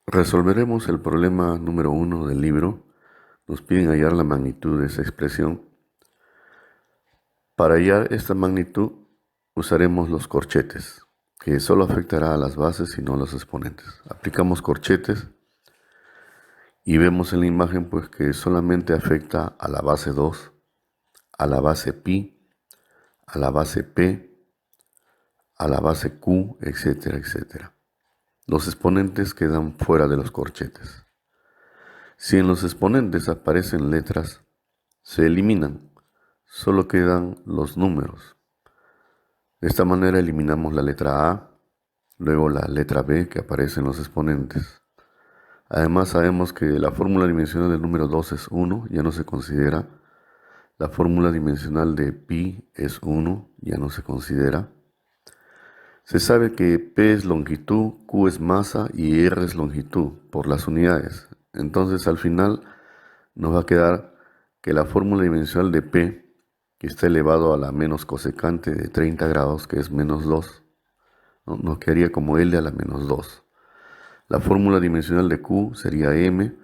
Resolveremos el problema número 1 del libro. Nos piden hallar la magnitud de esa expresión. Para hallar esta magnitud usaremos los corchetes, que solo afectará a las bases y no a los exponentes. Aplicamos corchetes y vemos en la imagen pues que solamente afecta a la base 2, a la base pi, a la base p, a la base q, etcétera, etcétera. Los exponentes quedan fuera de los corchetes. Si en los exponentes aparecen letras, se eliminan, solo quedan los números. De esta manera eliminamos la letra A, luego la letra B que aparece en los exponentes. Además sabemos que la fórmula dimensional del número 2 es 1, ya no se considera. La fórmula dimensional de pi es 1, ya no se considera. Se sabe que P es longitud, Q es masa y R es longitud por las unidades. Entonces al final nos va a quedar que la fórmula dimensional de P, que está elevado a la menos cosecante de 30 grados, que es menos 2, ¿no? Nos quedaría como L a la menos 2. La fórmula dimensional de Q sería M,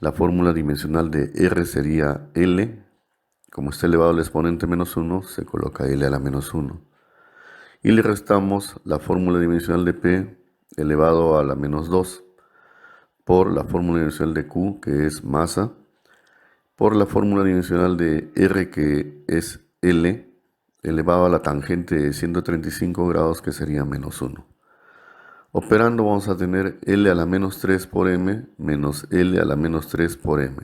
la fórmula dimensional de R sería L. Como está elevado al exponente menos 1, se coloca L a la menos 1. Y le restamos la fórmula dimensional de P elevado a la menos 2 por la fórmula dimensional de Q, que es masa, por la fórmula dimensional de R, que es L, elevado a la tangente de 135 grados, que sería menos 1. Operando vamos a tener L a la menos 3 por M menos L a la menos 3 por M.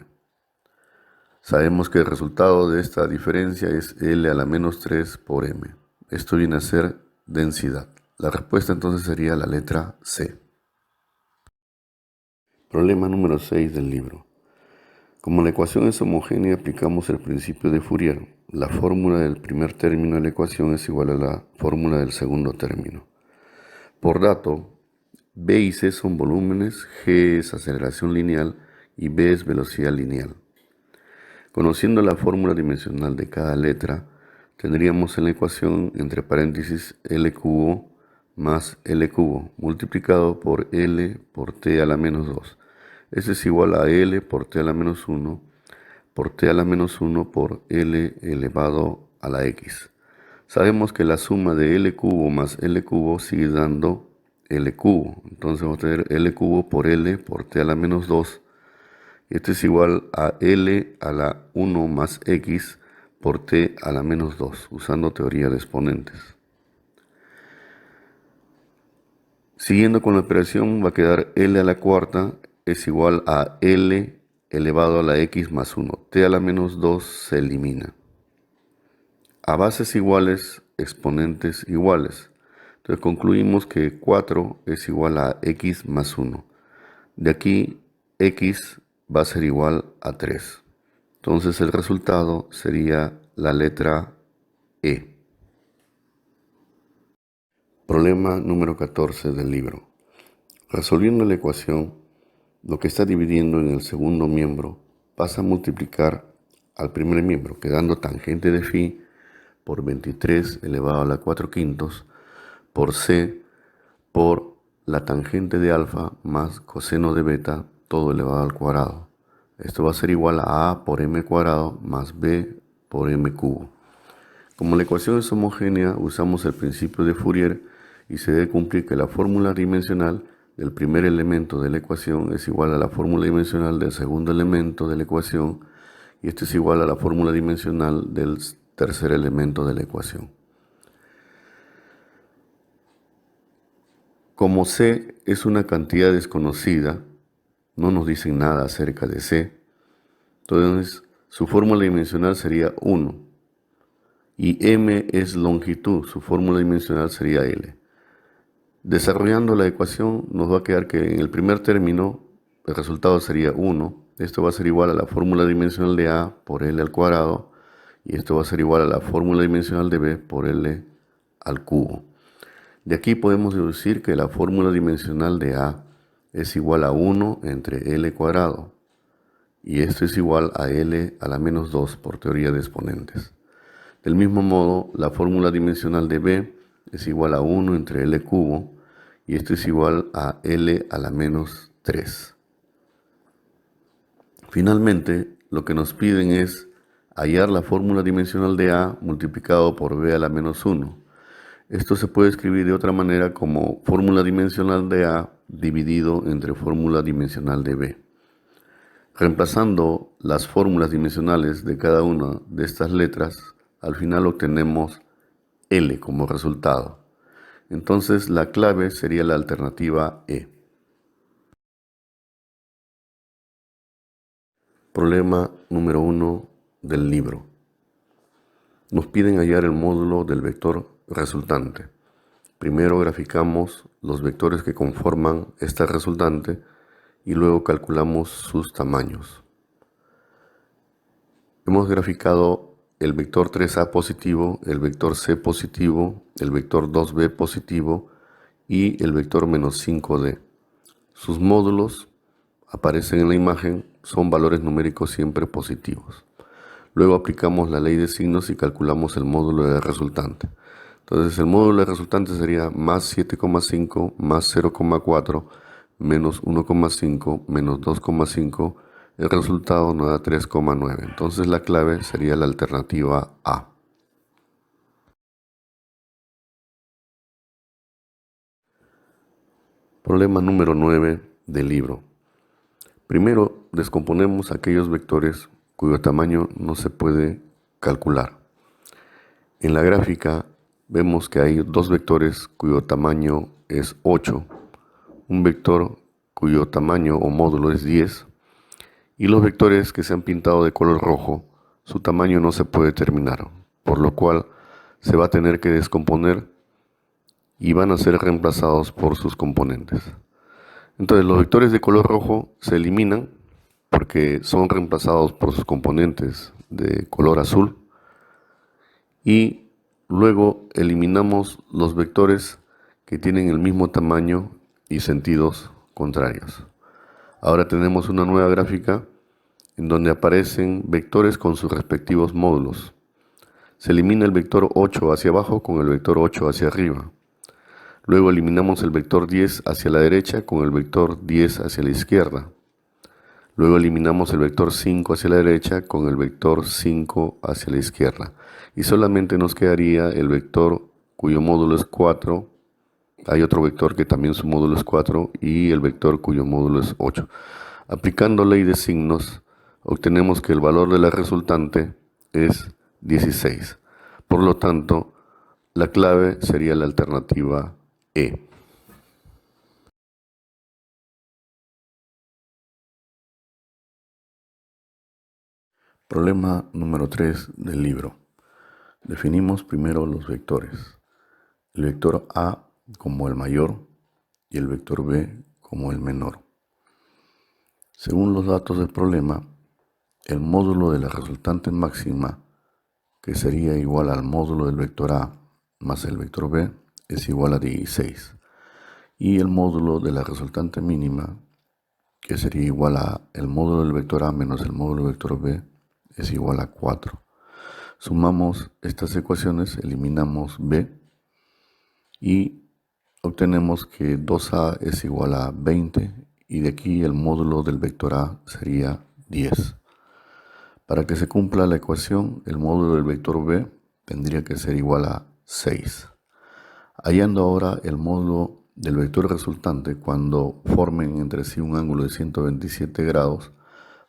Sabemos que el resultado de esta diferencia es L a la menos 3 por M. Esto viene a ser densidad. La respuesta entonces sería la letra C. Problema número 6 del libro. Como la ecuación es homogénea, aplicamos el principio de Fourier. La fórmula del primer término de la ecuación es igual a la fórmula del segundo término. Por dato, B y C son volúmenes, G es aceleración lineal y B es velocidad lineal. Conociendo la fórmula dimensional de cada letra, tendríamos en la ecuación entre paréntesis L cubo más L cubo multiplicado por L por T a la menos 2. Eso es igual a L por T a la menos 1 por T a la menos 1 por L elevado a la X. Sabemos que la suma de L cubo más L cubo sigue dando L cubo. Entonces vamos a tener L cubo por L por T a la menos 2. Y esto es igual a L a la 1 más X por T a la menos 2, usando teoría de exponentes. Siguiendo con la operación, va a quedar L a la cuarta es igual a L elevado a la X más 1. T a la menos 2 se elimina. A bases iguales, exponentes iguales. Entonces concluimos que 4 es igual a X más 1. De aquí, X va a ser igual a 3. Entonces el resultado sería la letra E. Problema número 14 del libro. Resolviendo la ecuación, lo que está dividiendo en el segundo miembro pasa a multiplicar al primer miembro, quedando tangente de phi por 23 elevado a la 4 quintos por C por la tangente de alfa más coseno de beta, todo elevado al cuadrado. Esto va a ser igual a A por M cuadrado más B por M cubo. Como la ecuación es homogénea, usamos el principio de Fourier y se debe cumplir que la fórmula dimensional del primer elemento de la ecuación es igual a la fórmula dimensional del segundo elemento de la ecuación y esto es igual a la fórmula dimensional del tercer elemento de la ecuación. Como C es una cantidad desconocida, no nos dicen nada acerca de C, entonces su fórmula dimensional sería 1 y M es longitud, su fórmula dimensional sería L. Desarrollando la ecuación nos va a quedar que en el primer término el resultado sería 1. Esto va a ser igual a la fórmula dimensional de A por L al cuadrado y esto va a ser igual a la fórmula dimensional de B por L al cubo. De aquí podemos deducir que la fórmula dimensional de A es igual a 1 entre L cuadrado y esto es igual a L a la menos 2 por teoría de exponentes. Del mismo modo, la fórmula dimensional de B es igual a 1 entre L cubo y esto es igual a L a la menos 3. Finalmente, lo que nos piden es hallar la fórmula dimensional de A multiplicado por B a la menos 1. Esto se puede escribir de otra manera como fórmula dimensional de A dividido entre fórmula dimensional de B. Reemplazando las fórmulas dimensionales de cada una de estas letras, al final obtenemos L como resultado. Entonces la clave sería la alternativa E. Problema número 1 del libro. Nos piden hallar el módulo del vector resultante. Primero graficamos los vectores que conforman esta resultante y luego calculamos sus tamaños. Hemos graficado el vector 3a positivo, el vector c positivo, el vector 2b positivo y el vector menos 5d. Sus módulos aparecen en la imagen, son valores numéricos siempre positivos. Luego aplicamos la ley de signos y calculamos el módulo de resultante. Entonces el módulo de resultante sería más 7,5 más 0,4 menos 1,5 menos 2,5. El resultado nos da 3,9. Entonces la clave sería la alternativa A. Problema número 9 del libro. Primero descomponemos aquellos vectores cuyo tamaño no se puede calcular. En la gráfica vemos que hay dos vectores cuyo tamaño es 8, un vector cuyo tamaño o módulo es 10, y los vectores que se han pintado de color rojo, su tamaño no se puede determinar, por lo cual se va a tener que descomponer y van a ser reemplazados por sus componentes. Entonces los vectores de color rojo se eliminan porque son reemplazados por sus componentes de color azul, y luego eliminamos los vectores que tienen el mismo tamaño y sentidos contrarios. Ahora tenemos una nueva gráfica en donde aparecen vectores con sus respectivos módulos. Se elimina el vector 8 hacia abajo con el vector 8 hacia arriba. Luego eliminamos el vector 10 hacia la derecha con el vector 10 hacia la izquierda. Luego eliminamos el vector 5 hacia la derecha con el vector 5 hacia la izquierda. Y solamente nos quedaría el vector cuyo módulo es 4. Hay otro vector que también su módulo es 4 y el vector cuyo módulo es 8. Aplicando ley de signos, obtenemos que el valor de la resultante es 16. Por lo tanto, la clave sería la alternativa E. Problema número 3 del libro. Definimos primero los vectores. El vector A como el mayor y el vector B como el menor. Según los datos del problema, el módulo de la resultante máxima, que sería igual al módulo del vector A más el vector B, es igual a 16. Y el módulo de la resultante mínima, que sería igual a el módulo del vector A menos el módulo del vector B, es igual a 4. Sumamos estas ecuaciones, eliminamos B y obtenemos que 2A es igual a 20 y de aquí el módulo del vector A sería 10. Para que se cumpla la ecuación, el módulo del vector B tendría que ser igual a 6. Hallando ahora el módulo del vector resultante cuando formen entre sí un ángulo de 127 grados,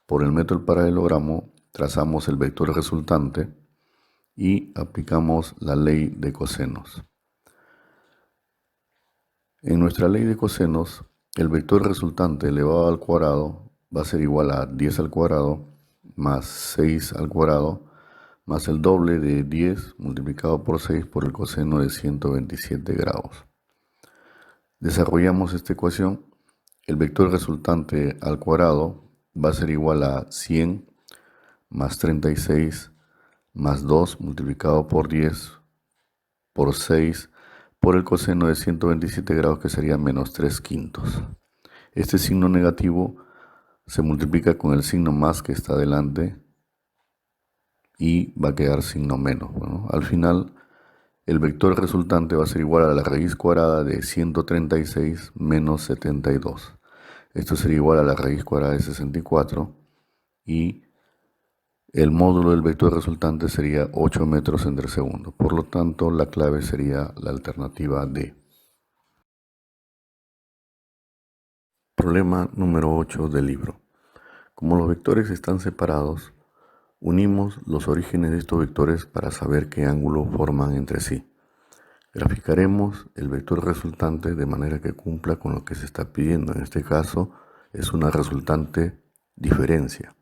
por el método del paralelogramo trazamos el vector resultante y aplicamos la ley de cosenos. En nuestra ley de cosenos, el vector resultante elevado al cuadrado va a ser igual a 10 al cuadrado más 6 al cuadrado más el doble de 10 multiplicado por 6 por el coseno de 127 grados. Desarrollamos esta ecuación. El vector resultante al cuadrado va a ser igual a 100 más 36 más 2 multiplicado por 10 por 6 por el coseno de 127 grados, que sería menos 3/5. Este signo negativo se multiplica con el signo más que está delante y va a quedar signo menos. Bueno, al final el vector resultante va a ser igual a la raíz cuadrada de 136 menos 72. Esto sería igual a la raíz cuadrada de 64 y el módulo del vector resultante sería 8 metros entre segundo. Por lo tanto, la clave sería la alternativa D. Problema número 8 del libro. Como los vectores están separados, unimos los orígenes de estos vectores para saber qué ángulo forman entre sí. Graficaremos el vector resultante de manera que cumpla con lo que se está pidiendo. En este caso es una resultante diferencia.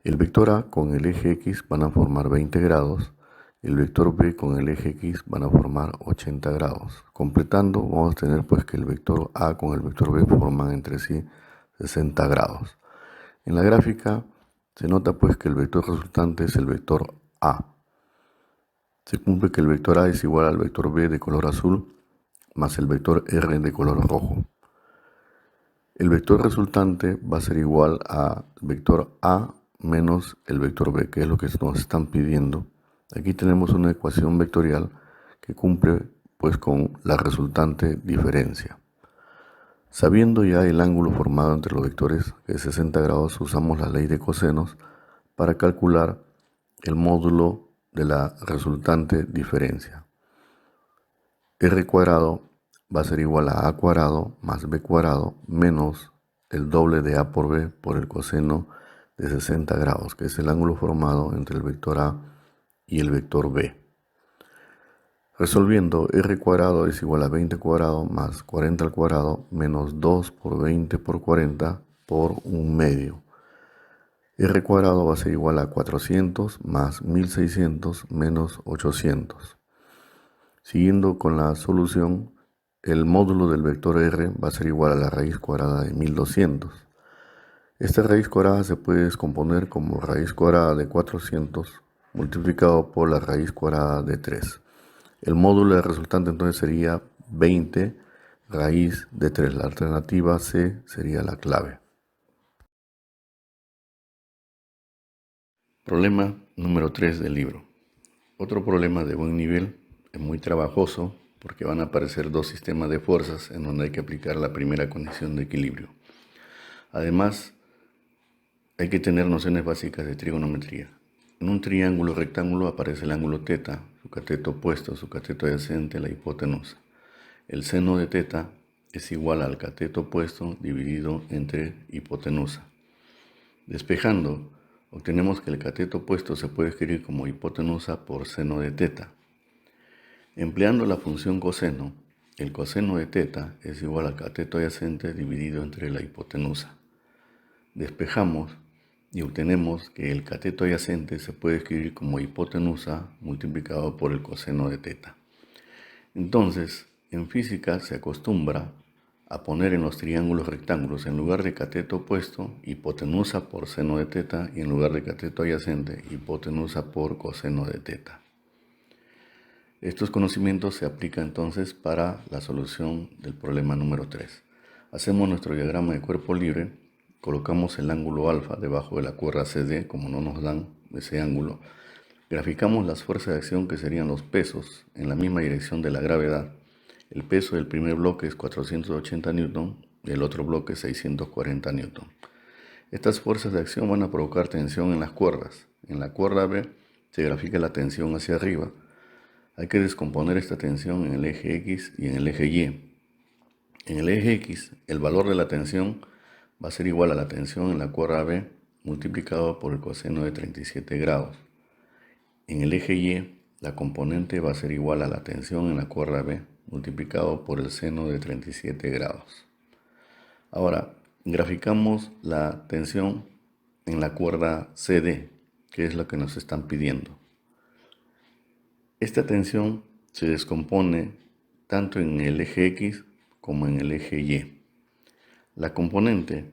El vector A con el eje X van a formar 20 grados, el vector B con el eje X van a formar 80 grados. Completando, vamos a tener pues que el vector A con el vector B forman entre sí 60 grados. En la gráfica se nota pues que el vector resultante es el vector A. Se cumple que el vector A es igual al vector B de color azul más el vector R de color rojo. El vector resultante va a ser igual a vector A menos el vector B, que es lo que nos están pidiendo. Aquí tenemos una ecuación vectorial que cumple pues con la resultante diferencia. Sabiendo ya el ángulo formado entre los vectores, que es 60 grados, usamos la ley de cosenos para calcular el módulo de la resultante diferencia. R cuadrado va a ser igual a cuadrado más B cuadrado menos el doble de A por B por el coseno de 60 grados, que es el ángulo formado entre el vector A y el vector B. Resolviendo, R cuadrado es igual a 20 cuadrado más 40 al cuadrado menos 2 por 20 por 40 por 1/2. R cuadrado va a ser igual a 400 más 1600 menos 800. Siguiendo con la solución, el módulo del vector R va a ser igual a la raíz cuadrada de 1200. Esta raíz cuadrada se puede descomponer como raíz cuadrada de 400 multiplicado por la raíz cuadrada de 3. El módulo del resultante entonces sería 20 raíz de 3. La alternativa C sería la clave. Problema número 3 del libro. Otro problema de buen nivel, es muy trabajoso porque van a aparecer dos sistemas de fuerzas en donde hay que aplicar la primera condición de equilibrio. Además, hay que tener nociones básicas de trigonometría. En un triángulo rectángulo aparece el ángulo θ, su cateto opuesto, su cateto adyacente, la hipotenusa. El seno de θ es igual al cateto opuesto dividido entre hipotenusa. Despejando, obtenemos que el cateto opuesto se puede escribir como hipotenusa por seno de θ. Empleando la función coseno, el coseno de θ es igual al cateto adyacente dividido entre la hipotenusa. Despejamos y obtenemos que el cateto adyacente se puede escribir como hipotenusa multiplicado por el coseno de θ. Entonces, en física se acostumbra a poner en los triángulos rectángulos, en lugar de cateto opuesto, hipotenusa por seno de θ, y en lugar de cateto adyacente, hipotenusa por coseno de θ. Estos conocimientos se aplican entonces para la solución del problema número 3. Hacemos nuestro diagrama de cuerpo libre, colocamos el ángulo alfa debajo de la cuerda CD, como no nos dan ese ángulo. Graficamos las fuerzas de acción, que serían los pesos, en la misma dirección de la gravedad. El peso del primer bloque es 480 Newton, del otro bloque 640 Newton. Estas fuerzas de acción van a provocar tensión en las cuerdas. En la cuerda B se grafica la tensión hacia arriba. Hay que descomponer esta tensión en el eje X y en el eje Y. En el eje X, el valor de la tensión va a ser igual a la tensión en la cuerda B multiplicado por el coseno de 37 grados. En el eje Y, la componente va a ser igual a la tensión en la cuerda B multiplicado por el seno de 37 grados. Ahora, graficamos la tensión en la cuerda CD, que es lo que nos están pidiendo. Esta tensión se descompone tanto en el eje X como en el eje Y. La componente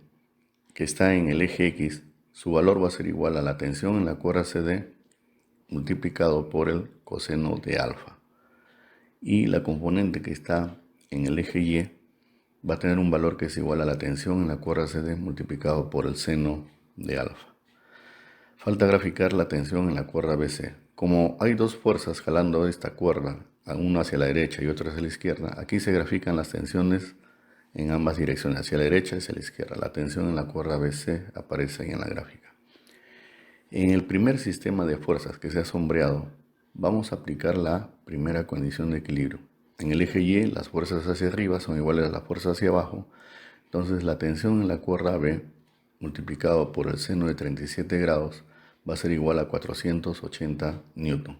que está en el eje X, su valor va a ser igual a la tensión en la cuerda CD multiplicado por el coseno de alfa. Y la componente que está en el eje Y va a tener un valor que es igual a la tensión en la cuerda CD multiplicado por el seno de alfa. Falta graficar la tensión en la cuerda BC. Como hay dos fuerzas jalando esta cuerda, una hacia la derecha y otra hacia la izquierda, aquí se grafican las tensiones en ambas direcciones, hacia la derecha y hacia la izquierda. La tensión en la cuerda BC aparece ahí en la gráfica. En el primer sistema de fuerzas que se ha sombreado, vamos a aplicar la primera condición de equilibrio. En el eje Y, las fuerzas hacia arriba son iguales a las fuerzas hacia abajo. Entonces la tensión en la cuerda B multiplicado por el seno de 37 grados va a ser igual a 480 newton.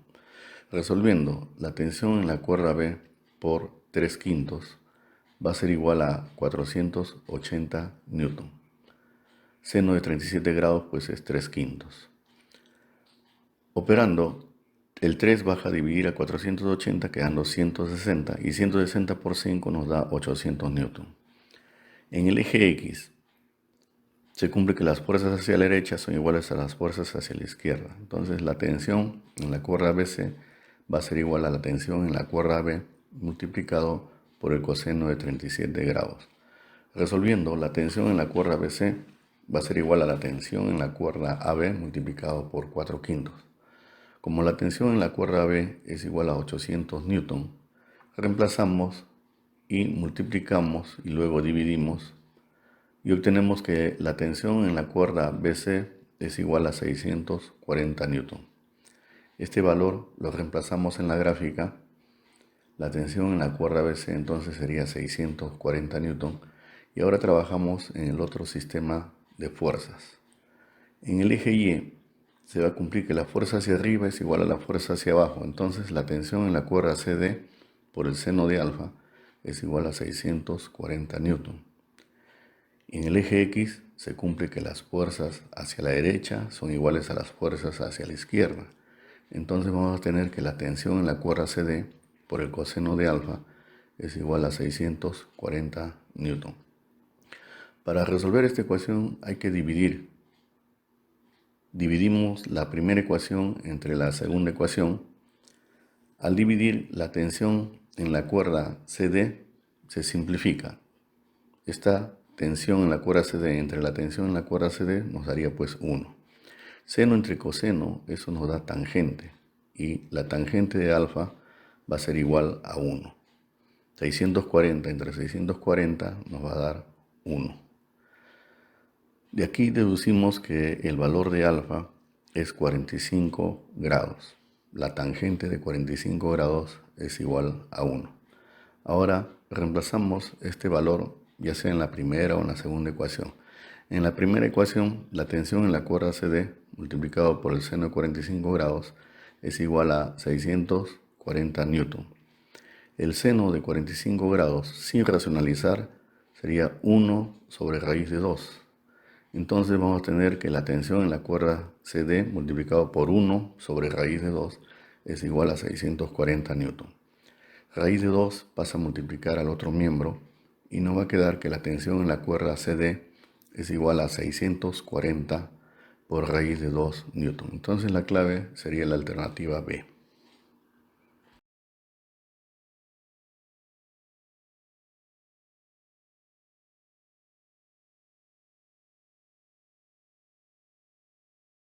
Resolviendo, la tensión en la cuerda B por 3 quintos va a ser igual a 480 newton. Seno de 37 grados pues es 3 quintos. Operando, el 3 baja a dividir a 480 quedando 160 y 160 por 5 nos da 800 newton. En el eje X se cumple que las fuerzas hacia la derecha son iguales a las fuerzas hacia la izquierda. Entonces la tensión en la cuerda BC va a ser igual a la tensión en la cuerda B multiplicado por el coseno de 37 grados. Resolviendo, la tensión en la cuerda BC va a ser igual a la tensión en la cuerda AB multiplicado por 4 quintos. Como la tensión en la cuerda B es igual a 800 newton, reemplazamos y multiplicamos y luego dividimos y obtenemos que la tensión en la cuerda BC es igual a 640 newton. Este valor lo reemplazamos en la gráfica. La tensión en la cuerda BC entonces sería 640 newton y ahora trabajamos en el otro sistema de fuerzas. En el eje Y se va a cumplir que la fuerza hacia arriba es igual a la fuerza hacia abajo. Entonces la tensión en la cuerda CD por el seno de alfa es igual a 640 newton. En el eje X se cumple que las fuerzas hacia la derecha son iguales a las fuerzas hacia la izquierda. Entonces vamos a tener que la tensión en la cuerda CD por el coseno de alfa es igual a 640 newton. Para resolver esta ecuación hay que dividir. Dividimos la primera ecuación entre la segunda ecuación. Al dividir, la tensión en la cuerda CD se simplifica. Esta tensión en la cuerda CD entre la tensión en la cuerda CD nos daría pues 1. Seno entre coseno, eso nos da tangente. Y la tangente de alfa va a ser igual a 1. 640 entre 640 nos va a dar 1. De aquí deducimos que el valor de alfa es 45 grados. La tangente de 45 grados es igual a 1. Ahora reemplazamos este valor ya sea en la primera o en la segunda ecuación. En la primera ecuación, la tensión en la cuerda CD multiplicado por el seno de 45 grados es igual a 640 newton. El seno de 45 grados sin racionalizar sería 1 sobre raíz de 2. Entonces vamos a tener que la tensión en la cuerda CD multiplicado por 1 sobre raíz de 2 es igual a 640 newton. Raíz de 2 pasa a multiplicar al otro miembro y nos va a quedar que la tensión en la cuerda CD es igual a 640 por raíz de 2 newton. Entonces la clave sería la alternativa B.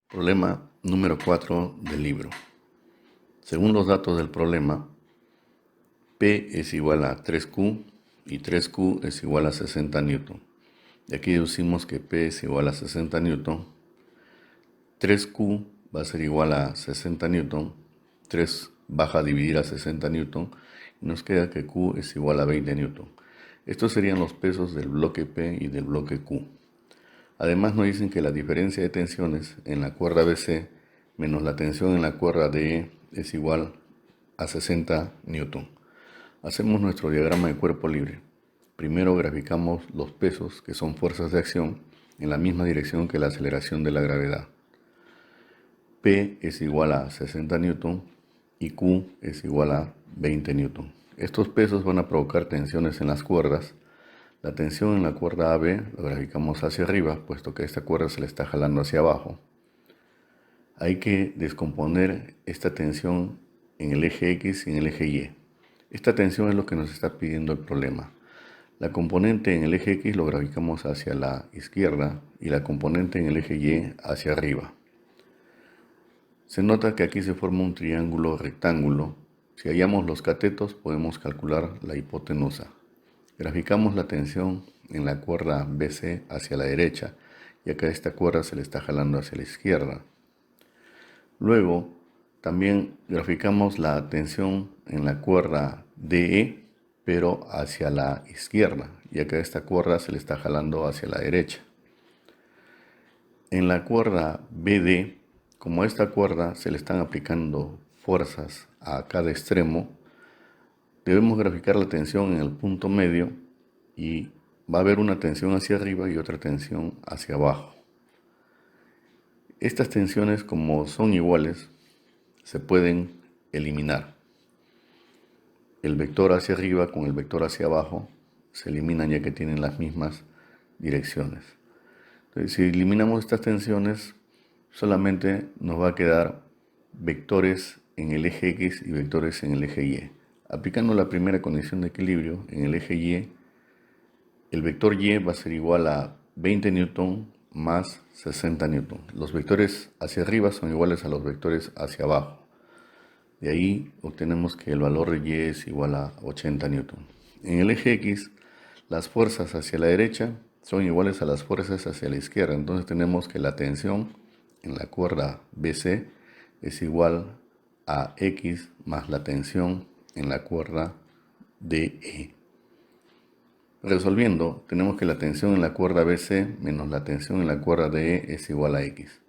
Problema número 4 del libro. Según los datos del problema, P es igual a 3Q y 3Q es igual a 60 newton. De aquí deducimos que P es igual a 60 newton. 3Q va a ser igual a 60 newton. 3 baja a dividir a 60 newton y nos queda que Q es igual a 20 newton. Estos serían los pesos del bloque P y del bloque Q. Además nos dicen que la diferencia de tensiones en la cuerda BC menos la tensión en la cuerda DE es igual a 60 newton. Hacemos nuestro diagrama de cuerpo libre. Primero graficamos los pesos, que son fuerzas de acción, en la misma dirección que la aceleración de la gravedad. P es igual a 60 newton y Q es igual a 20 newton. Estos pesos van a provocar tensiones en las cuerdas. La tensión en la cuerda AB lo graficamos hacia arriba, puesto que esta cuerda se le está jalando hacia abajo. Hay que descomponer esta tensión en el eje X y en el eje Y. Esta tensión es lo que nos está pidiendo el problema. La componente en el eje X lo graficamos hacia la izquierda y la componente en el eje Y hacia arriba. Se nota que aquí se forma un triángulo rectángulo. Si hallamos los catetos podemos calcular la hipotenusa. Graficamos la tensión en la cuerda BC hacia la derecha, y acá esta cuerda se le está jalando hacia la izquierda. Luego, también graficamos la tensión en la cuerda DE, pero hacia la izquierda, y acá esta cuerda se le está jalando hacia la derecha. En la cuerda BD, como a esta cuerda se le están aplicando fuerzas a cada extremo, debemos graficar la tensión en el punto medio y va a haber una tensión hacia arriba y otra tensión hacia abajo. Estas tensiones, como son iguales, se pueden eliminar. El vector hacia arriba con el vector hacia abajo se eliminan ya que tienen las mismas direcciones. Entonces, si eliminamos estas tensiones, solamente nos va a quedar vectores en el eje X y vectores en el eje Y. Aplicando la primera condición de equilibrio en el eje Y, el vector Y va a ser igual a 20 newton más 60 newton. Los vectores hacia arriba son iguales a los vectores hacia abajo. De ahí obtenemos que el valor de Y es igual a 80 newton. En el eje X, las fuerzas hacia la derecha son iguales a las fuerzas hacia la izquierda. Entonces tenemos que la tensión en la cuerda BC es igual a X más la tensión en la cuerda DE. Resolviendo, tenemos que la tensión en la cuerda BC menos la tensión en la cuerda DE es igual a X.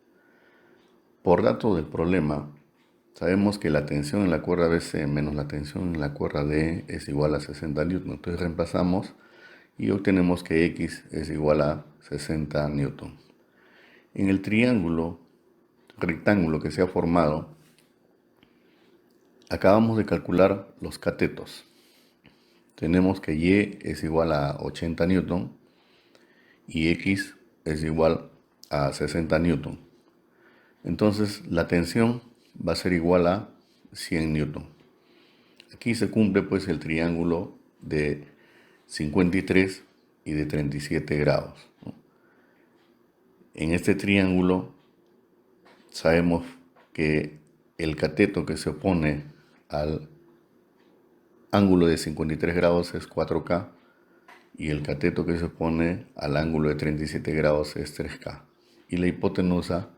Por dato del problema, sabemos que la tensión en la cuerda BC menos la tensión en la cuerda DE es igual a 60 newton. Entonces reemplazamos y obtenemos que X es igual a 60 newton. En el triángulo rectángulo que se ha formado, acabamos de calcular los catetos. Tenemos que Y es igual a 80 newton y X es igual a 60 newton. Entonces la tensión va a ser igual a 100 newton. Aquí se cumple pues el triángulo de 53 y de 37 grados. En este triángulo sabemos que el cateto que se opone al ángulo de 53 grados es 4K y el cateto que se opone al ángulo de 37 grados es 3K. Y la hipotenusa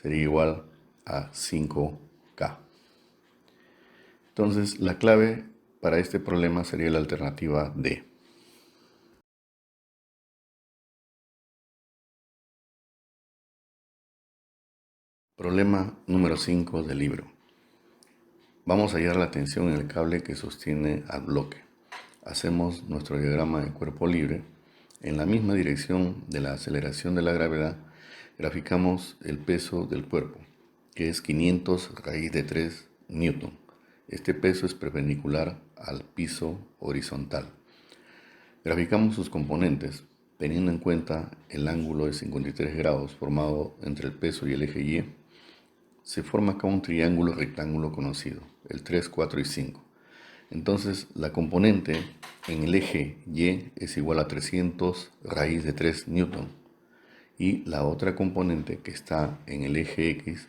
sería igual a 5K. Entonces la clave para este problema sería la alternativa D. Problema número 5 del libro. Vamos a hallar la tensión en el cable que sostiene al bloque. Hacemos nuestro diagrama de cuerpo libre. En la misma dirección de la aceleración de la gravedad, graficamos el peso del cuerpo, que es 500 raíz de 3 newton. Este peso es perpendicular al piso horizontal. Graficamos sus componentes, teniendo en cuenta el ángulo de 53 grados formado entre el peso y el eje Y. Se forma acá un triángulo rectángulo conocido, el 3, 4 y 5. Entonces la componente en el eje Y es igual a 300 raíz de 3 newton y la otra componente que está en el eje X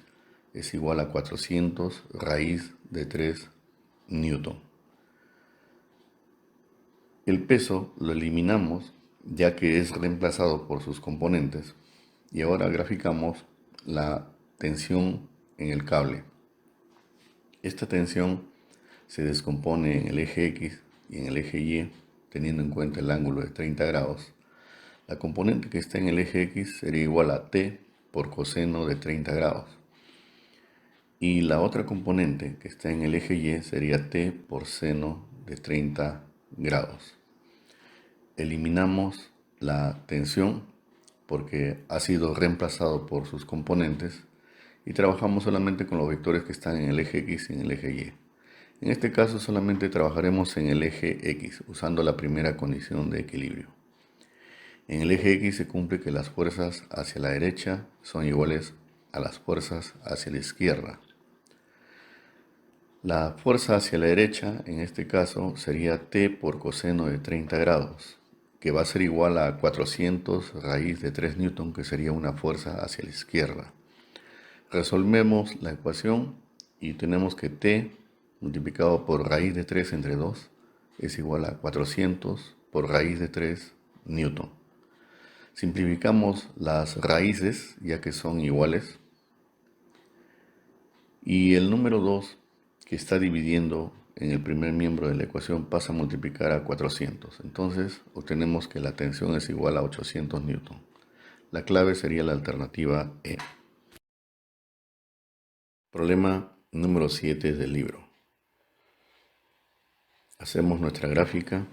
es igual a 400 raíz de 3 newton. El peso lo eliminamos ya que es reemplazado por sus componentes y ahora graficamos la tensión en el cable. Esta tensión se descompone en el eje X y en el eje Y teniendo en cuenta el ángulo de 30 grados. La componente que está en el eje X sería igual a T por coseno de 30 grados. Y la otra componente que está en el eje Y sería T por seno de 30 grados. Eliminamos la tensión porque ha sido reemplazado por sus componentes y trabajamos solamente con los vectores que están en el eje X y en el eje Y. En este caso solamente trabajaremos en el eje X usando la primera condición de equilibrio. En el eje X se cumple que las fuerzas hacia la derecha son iguales a las fuerzas hacia la izquierda. La fuerza hacia la derecha en este caso sería T por coseno de 30 grados, que va a ser igual a 400 raíz de 3 newton, que sería una fuerza hacia la izquierda. Resolvemos la ecuación y tenemos que T multiplicado por raíz de 3 entre 2 es igual a 400 por raíz de 3 newton. Simplificamos las raíces ya que son iguales. Y el número 2 que está dividiendo en el primer miembro de la ecuación pasa a multiplicar a 400. Entonces obtenemos que la tensión es igual a 800 newton. La clave sería la alternativa E. Problema número 7 del libro. Hacemos nuestra gráfica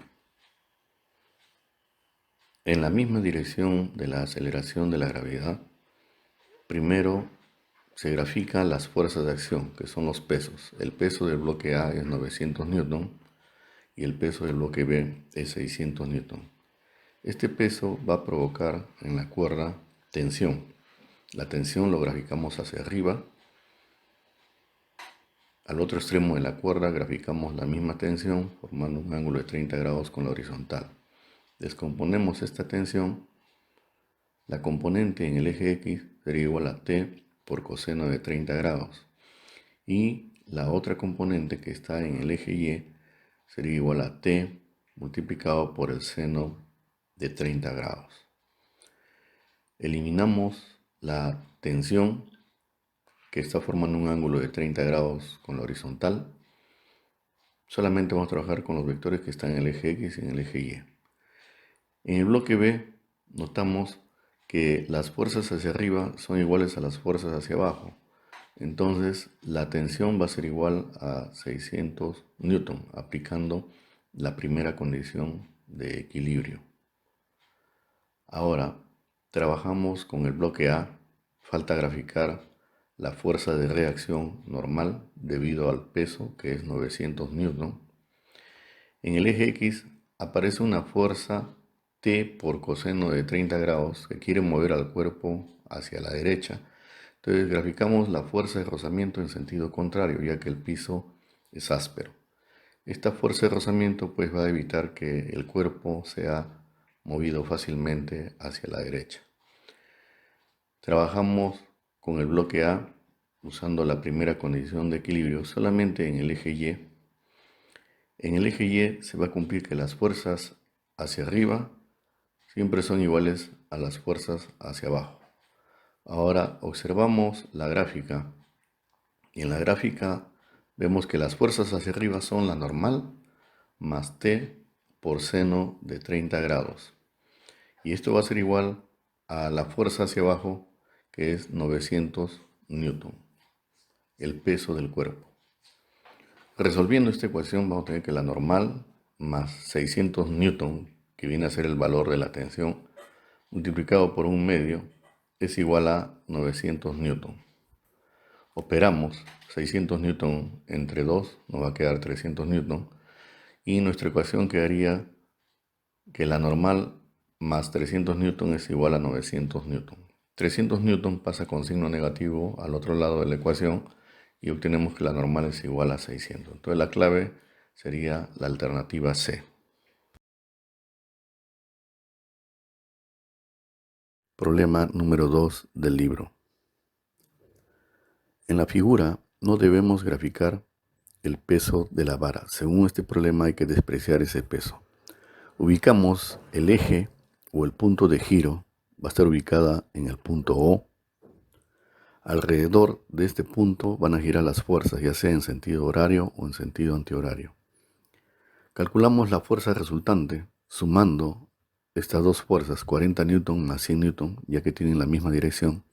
en la misma dirección de la aceleración de la gravedad. Primero se grafican las fuerzas de acción, que son los pesos. El peso del bloque A es 900 newton y el peso del bloque B es 600 newton. Este peso va a provocar en la cuerda tensión. La tensión lo graficamos hacia arriba. Al otro extremo de la cuerda graficamos la misma tensión formando un ángulo de 30 grados con la horizontal. Descomponemos esta tensión. La componente en el eje X sería igual a T por coseno de 30 grados. Y la otra componente que está en el eje Y sería igual a T multiplicado por el seno de 30 grados. Eliminamos la tensión que está formando un ángulo de 30 grados con la horizontal. Solamente vamos a trabajar con los vectores que están en el eje X y en el eje Y. En el bloque B notamos que las fuerzas hacia arriba son iguales a las fuerzas hacia abajo. Entonces la tensión va a ser igual a 600 newton, aplicando la primera condición de equilibrio. Ahora trabajamos con el bloque A. Falta graficar la fuerza de reacción normal debido al peso, que es 900 newton. En el eje X aparece una fuerza T por coseno de 30 grados que quiere mover al cuerpo hacia la derecha. Entonces graficamos la fuerza de rozamiento en sentido contrario, ya que el piso es áspero. Esta fuerza de rozamiento pues va a evitar que el cuerpo sea movido fácilmente hacia la derecha. Trabajamos con el bloque A usando la primera condición de equilibrio solamente en el eje Y. En el eje Y se va a cumplir que las fuerzas hacia arriba siempre son iguales a las fuerzas hacia abajo. Ahora observamos la gráfica y en la gráfica vemos que las fuerzas hacia arriba son la normal más T por seno de 30 grados. Y esto va a ser igual a la fuerza hacia abajo, que es 900 newton, el peso del cuerpo. Resolviendo esta ecuación vamos a tener que la normal más 600 newton, que viene a ser el valor de la tensión, multiplicado por un medio, es igual a 900 newton. Operamos 600 newton entre 2, nos va a quedar 300 newton. Y nuestra ecuación quedaría que la normal más 300 newton es igual a 900 newton. 300 newton pasa con signo negativo al otro lado de la ecuación y obtenemos que la normal es igual a 600. Entonces la clave sería la alternativa C. Problema número 2 del libro. En la figura no debemos graficar el peso de la vara. Según este problema hay que despreciar ese peso. Ubicamos el eje o el punto de giro, va a estar ubicada en el punto O. Alrededor de este punto van a girar las fuerzas, ya sea en sentido horario o en sentido antihorario. Calculamos la fuerza resultante sumando estas dos fuerzas, 40 newton más 100 newton, ya que tienen la misma dirección.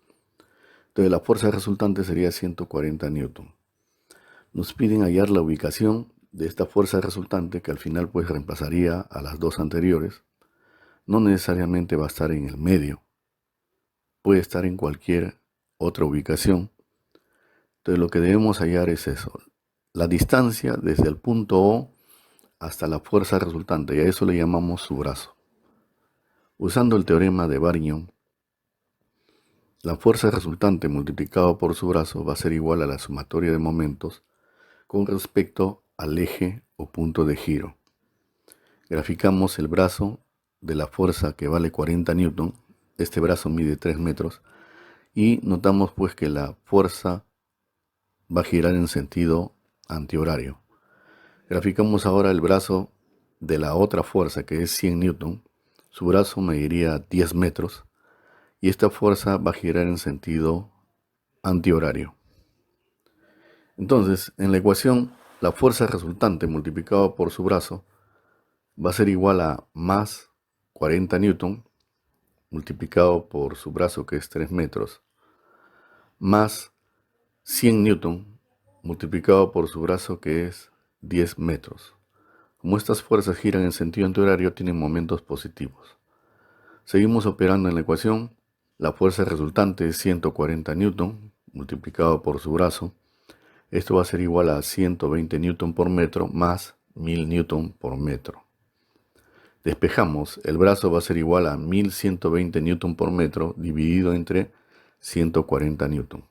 Entonces la fuerza resultante sería 140 newton. Nos piden hallar la ubicación de esta fuerza resultante, que al final pues reemplazaría a las dos anteriores. No necesariamente va a estar en el medio, puede estar en cualquier otra ubicación. Entonces lo que debemos hallar es eso, la distancia desde el punto O hasta la fuerza resultante, y a eso le llamamos su brazo. Usando el teorema de Varignon, la fuerza resultante multiplicado por su brazo va a ser igual a la sumatoria de momentos con respecto al eje o punto de giro. Graficamos el brazo de la fuerza que vale 40 newton. Este brazo mide 3 metros y notamos pues que la fuerza va a girar en sentido antihorario. Graficamos ahora el brazo de la otra fuerza, que es 100 newton, su brazo mediría 10 metros y esta fuerza va a girar en sentido antihorario. Entonces, en la ecuación, la fuerza resultante multiplicado por su brazo va a ser igual a más 40 newton multiplicado por su brazo, que es 3 metros, más 100 newton multiplicado por su brazo, que es 10 metros. Como estas fuerzas giran en sentido antihorario, tienen momentos positivos. Seguimos operando en la ecuación. La fuerza resultante es 140 newton multiplicado por su brazo. Esto va a ser igual a 120 newton por metro más 1000 newton por metro. Despejamos, el brazo va a ser igual a 1120 newton por metro dividido entre 140 newton.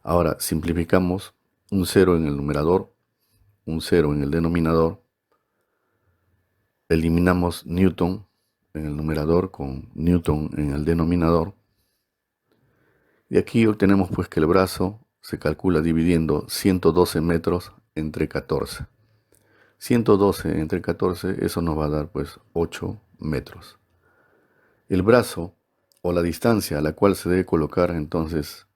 Ahora simplificamos, un 0 en el numerador, un 0 en el denominador. Eliminamos newton en el numerador con newton en el denominador. Y aquí obtenemos pues que el brazo se calcula dividiendo 112 metros entre 14. 112 entre 14, eso nos va a dar pues 8 metros. El brazo o la distancia a la cual se debe colocar entonces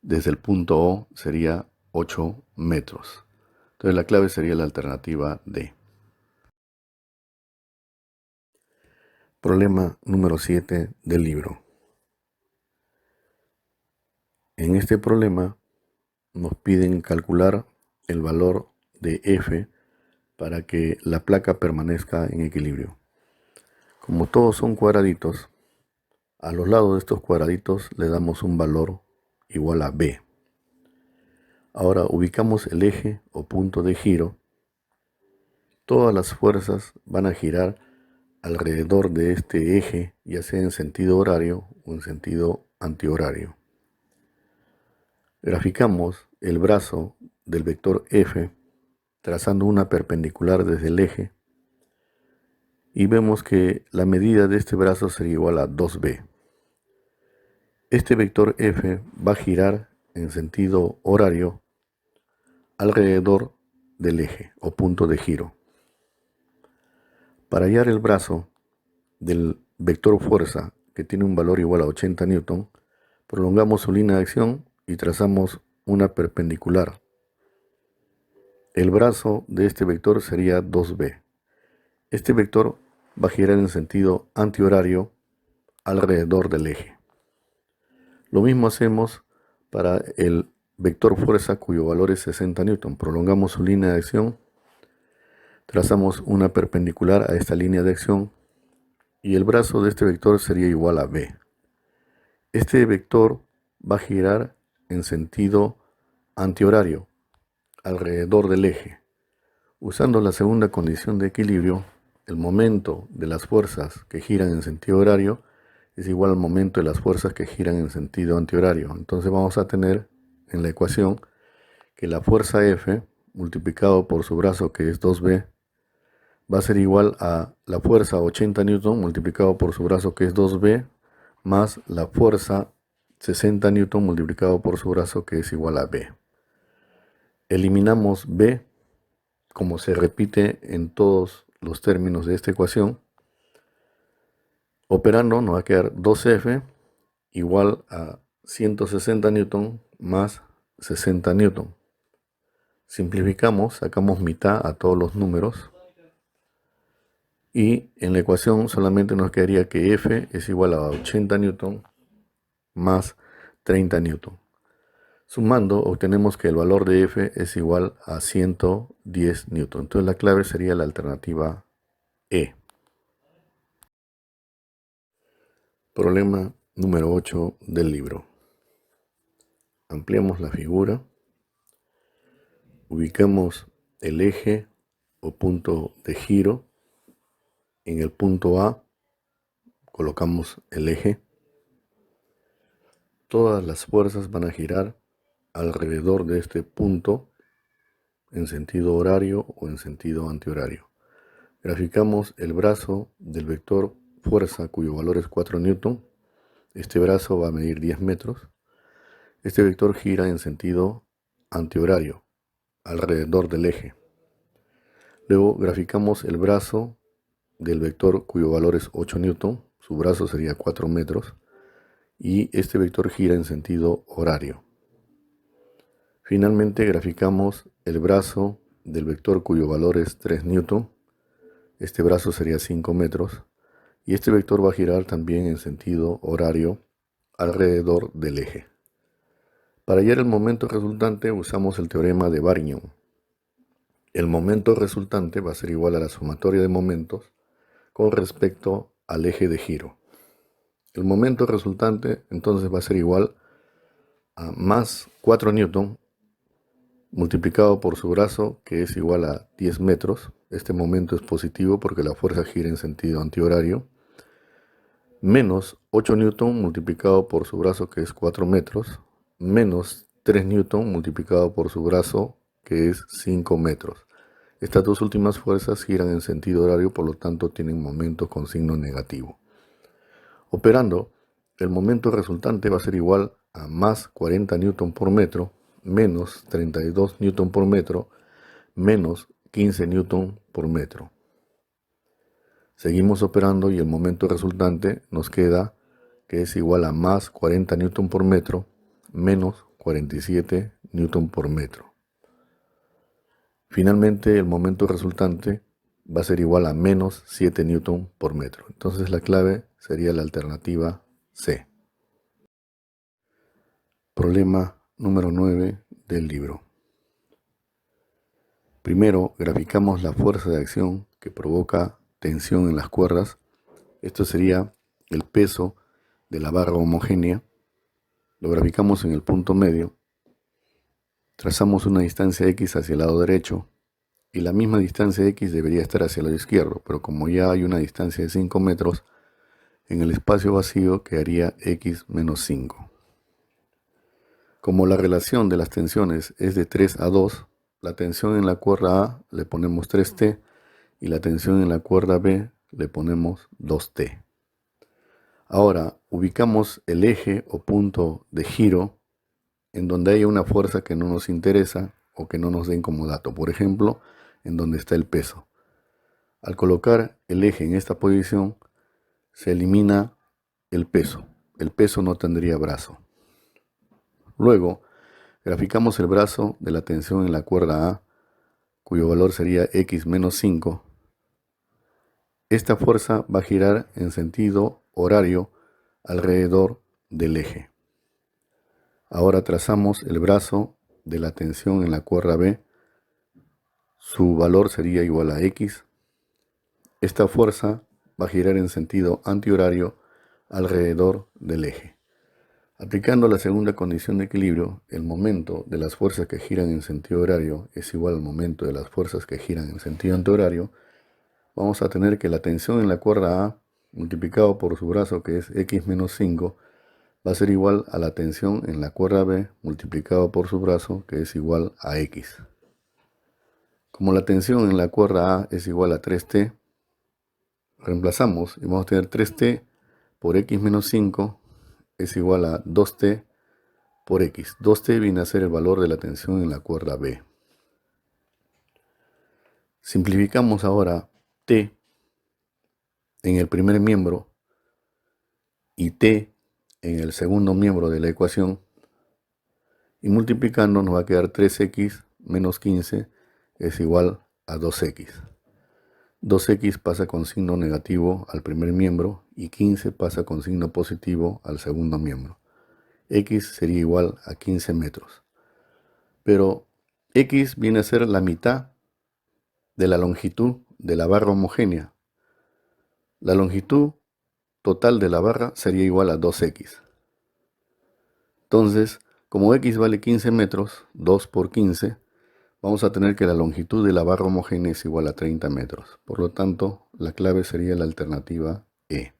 desde el punto O sería 8 metros. Entonces la clave sería la alternativa D. Problema número 7 del libro. En este problema nos piden calcular el valor de F para que la placa permanezca en equilibrio. Como todos son cuadraditos, a los lados de estos cuadraditos le damos un valor igual a B. Ahora ubicamos el eje o punto de giro. Todas las fuerzas van a girar alrededor de este eje, ya sea en sentido horario o en sentido antihorario. Graficamos el brazo del vector F trazando una perpendicular desde el eje y vemos que la medida de este brazo sería igual a 2b. Este vector F va a girar en sentido horario alrededor del eje o punto de giro. Para hallar el brazo del vector fuerza, que tiene un valor igual a 80 newton, prolongamos su línea de acción y trazamos una perpendicular. El brazo de este vector sería 2b. Este vector va a girar en sentido antihorario alrededor del eje. Lo mismo hacemos para el vector fuerza, cuyo valor es 60 newton. Prolongamos su línea de acción, trazamos una perpendicular a esta línea de acción y el brazo de este vector sería igual a b. Este vector va a girar en sentido antihorario alrededor del eje. Usando la segunda condición de equilibrio, el momento de las fuerzas que giran en sentido horario es igual al momento de las fuerzas que giran en sentido antihorario. Entonces vamos a tener en la ecuación que la fuerza F multiplicado por su brazo, que es 2b, va a ser igual a la fuerza 80 newton multiplicado por su brazo, que es 2b, más la fuerza 60 newton multiplicado por su brazo, que es igual a b. Eliminamos b, como se repite en todos los términos de esta ecuación. Operando nos va a quedar 2F igual a 160 newton más 60 newton. Simplificamos, sacamos mitad a todos los números y en la ecuación solamente nos quedaría que F es igual a 80 newton más 30 newton. Sumando obtenemos que el valor de F es igual a 110 newton. Entonces la clave sería la alternativa E. Problema número 8 del libro. Ampliamos la figura. Ubicamos el eje o punto de giro. En el punto A colocamos el eje. Todas las fuerzas van a girar alrededor de este punto en sentido horario o en sentido antihorario. Graficamos el brazo del vector fuerza, cuyo valor es 4 newton. Este brazo va a medir 10 metros. Este vector gira en sentido antihorario alrededor del eje. Luego graficamos el brazo del vector cuyo valor es 8 newton, su brazo sería 4 metros, y este vector gira en sentido horario. Finalmente graficamos el brazo del vector cuyo valor es 3 newton, este brazo sería 5 metros, y este vector va a girar también en sentido horario alrededor del eje. Para hallar el momento resultante usamos el teorema de Varignon. El momento resultante va a ser igual a la sumatoria de momentos con respecto al eje de giro. El momento resultante entonces va a ser igual a más 4 newton multiplicado por su brazo, que es igual a 10 metros. Este momento es positivo porque la fuerza gira en sentido antihorario. Menos 8 newton multiplicado por su brazo, que es 4 metros. Menos 3 newton multiplicado por su brazo, que es 5 metros. Estas dos últimas fuerzas giran en sentido horario, por lo tanto tienen momento con signo negativo. Operando, el momento resultante va a ser igual a más 40 newton por metro, menos 32 newton por metro, menos 15 newton por metro. Seguimos operando y el momento resultante nos queda que es igual a más 40 newton por metro, menos 47 newton por metro. Finalmente, el momento resultante va a ser igual a menos 7 newton por metro. Entonces la clave sería la alternativa C. Problema número 9 del libro. Primero, graficamos la fuerza de acción que provoca tensión en las cuerdas. Esto sería el peso de la barra homogénea. Lo graficamos en el punto medio. Trazamos una distancia X hacia el lado derecho y la misma distancia X debería estar hacia el lado izquierdo, pero como ya hay una distancia de 5 metros, en el espacio vacío quedaría X menos 5. Como la relación de las tensiones es de 3 a 2, la tensión en la cuerda A le ponemos 3T y la tensión en la cuerda B le ponemos 2T. Ahora ubicamos el eje o punto de giro en donde haya una fuerza que no nos interesa o que no nos den como dato. Por ejemplo, en donde está el peso. Al colocar el eje en esta posición, se elimina el peso. El peso no tendría brazo. Luego, graficamos el brazo de la tensión en la cuerda A, cuyo valor sería X menos 5. Esta fuerza va a girar en sentido horario alrededor del eje. Ahora trazamos el brazo de la tensión en la cuerda B. Su valor sería igual a X. Esta fuerza va a girar en sentido antihorario alrededor del eje. Aplicando la segunda condición de equilibrio, el momento de las fuerzas que giran en sentido horario es igual al momento de las fuerzas que giran en sentido antihorario. Vamos a tener que la tensión en la cuerda A multiplicado por su brazo, que es X menos 5, va a ser igual a la tensión en la cuerda B multiplicado por su brazo, que es igual a X. Como la tensión en la cuerda A es igual a 3T, reemplazamos y vamos a tener 3T por X menos 5 es igual a 2T por X. 2T viene a ser el valor de la tensión en la cuerda B. Simplificamos ahora T en el primer miembro y T en el segundo miembro de la ecuación, y multiplicando nos va a quedar 3X menos 15 es igual a 2X. 2X pasa con signo negativo al primer miembro y 15 pasa con signo positivo al segundo miembro. X sería igual a 15 metros. Pero X viene a ser la mitad de la longitud de la barra homogénea. La longitud total de la barra sería igual a 2X. Entonces, como X vale 15 metros, 2 por 15, vamos a tener que la longitud de la barra homogénea es igual a 30 metros. Por lo tanto, la clave sería la alternativa E.